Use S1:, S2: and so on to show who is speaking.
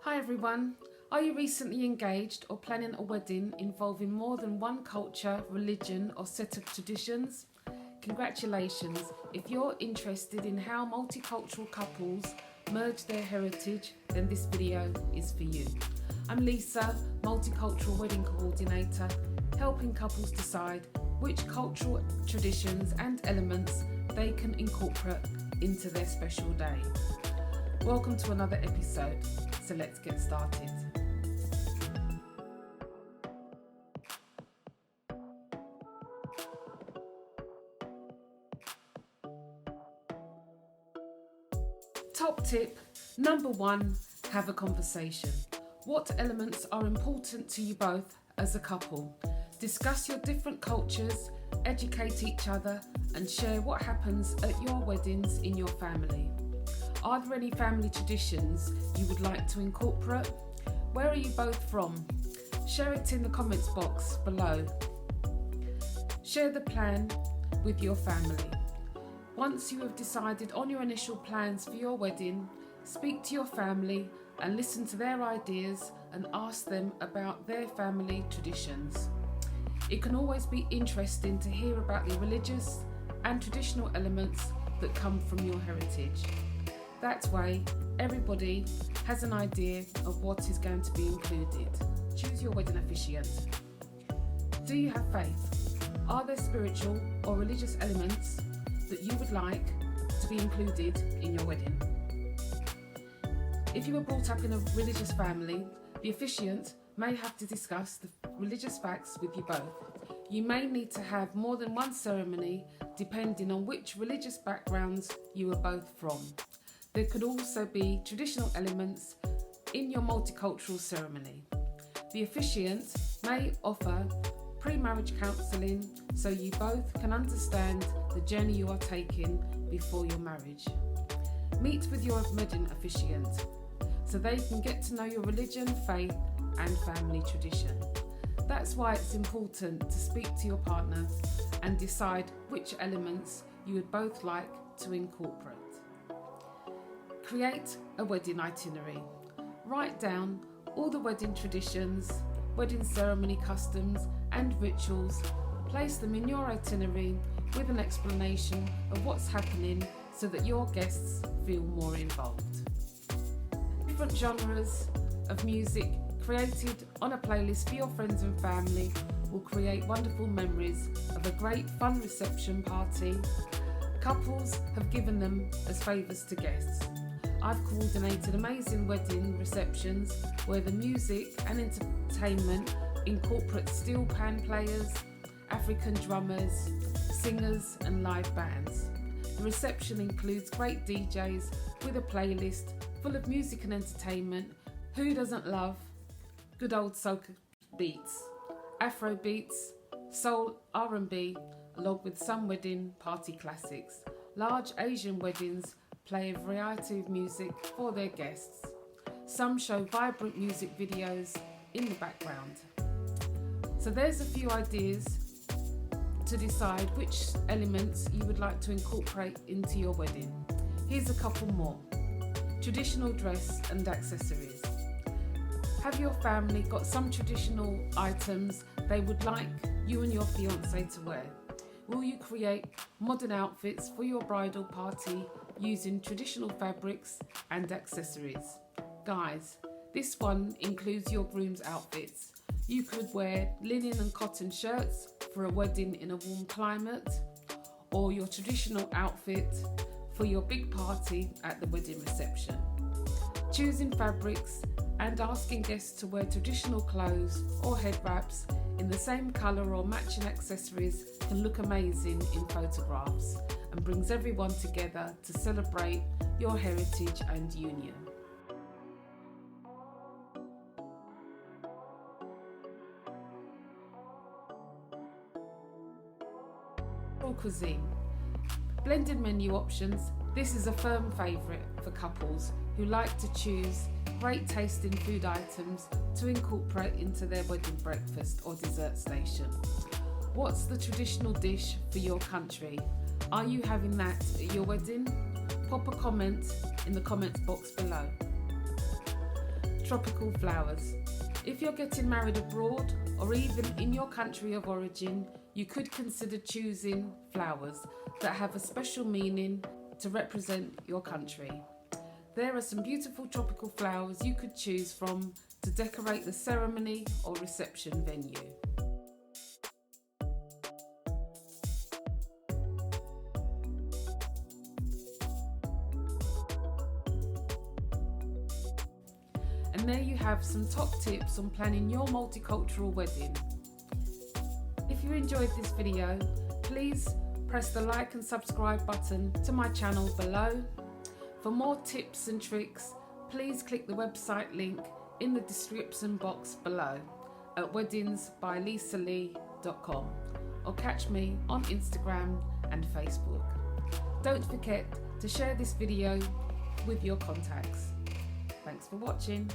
S1: Hi everyone, are you recently engaged or planning a wedding involving more than one culture, religion or set of traditions? Congratulations, if you're interested in how multicultural couples merge their heritage, then this video is for you. I'm Lisa, Multicultural Wedding Coordinator, helping couples decide which cultural traditions and elements they can incorporate into their special day. Welcome to another episode, so let's get started. Top tip, number one, have a conversation. What elements are important to you both as a couple? Discuss your different cultures, educate each other, and share what happens at your weddings in your family. Are there any family traditions you would like to incorporate? Where are you both from? Share it in the comments box below. Share the plan with your family. Once you have decided on your initial plans for your wedding, speak to your family and listen to their ideas and ask them about their family traditions. It can always be interesting to hear about the religious and traditional elements that come from your heritage. That way, everybody has an idea of what is going to be included. Choose your wedding officiant. Do you have faith? Are there spiritual or religious elements that you would like to be included in your wedding? If you were brought up in a religious family, the officiant may have to discuss the religious facts with you both. You may need to have more than one ceremony depending on which religious backgrounds you are both from. There could also be traditional elements in your multicultural ceremony. The officiant may offer pre-marriage counselling so you both can understand the journey you are taking before your marriage. Meet with your wedding officiant so they can get to know your religion, faith and family tradition. That's why it's important to speak to your partner and decide which elements you would both like to incorporate. Create a wedding itinerary. Write down all the wedding traditions, wedding ceremony customs and rituals. Place them in your itinerary with an explanation of what's happening so that your guests feel more involved. Different genres of music created on a playlist for your friends and family will create wonderful memories of a great fun reception party. Couples have given them as favours to guests. I've coordinated amazing wedding receptions where the music and entertainment incorporate steel pan players, African drummers, singers and live bands. The reception includes great DJs with a playlist full of music and entertainment. Who doesn't love good old soca beats, Afro beats, soul, R&B, along with some wedding party classics. Large Asian weddings play a variety of music for their guests. Some show vibrant music videos in the background. So there's a few ideas to decide which elements you would like to incorporate into your wedding. Here's a couple more. Traditional dress and accessories. Have your family got some traditional items they would like you and your fiancé to wear? Will you create modern outfits for your bridal party using traditional fabrics and accessories? Guys, this one includes your groom's outfits. You could wear linen and cotton shirts for a wedding in a warm climate, or your traditional outfit for your big party at the wedding reception. Choosing fabrics and asking guests to wear traditional clothes or head wraps in the same colour or matching accessories can look amazing in photographs and brings everyone together to celebrate your heritage and union. Cuisine. Blended menu options. This is a firm favourite for couples who like to choose great tasting food items to incorporate into their wedding breakfast or dessert station. What's the traditional dish for your country? Are you having that at your wedding? Pop a comment in the comments box below. tropical flowers. If you're getting married abroad or even in your country of origin, you could consider choosing flowers that have a special meaning to represent your country. There are some beautiful tropical flowers you could choose from to decorate the ceremony or reception venue. And there you have some top tips on planning your multicultural wedding. If you enjoyed this video, please press the like and subscribe button to my channel below. For more tips and tricks, please click the website link in the description box below at weddingsbylisalee.com or catch me on Instagram and Facebook. Don't forget to share this video with your contacts. Thanks for watching.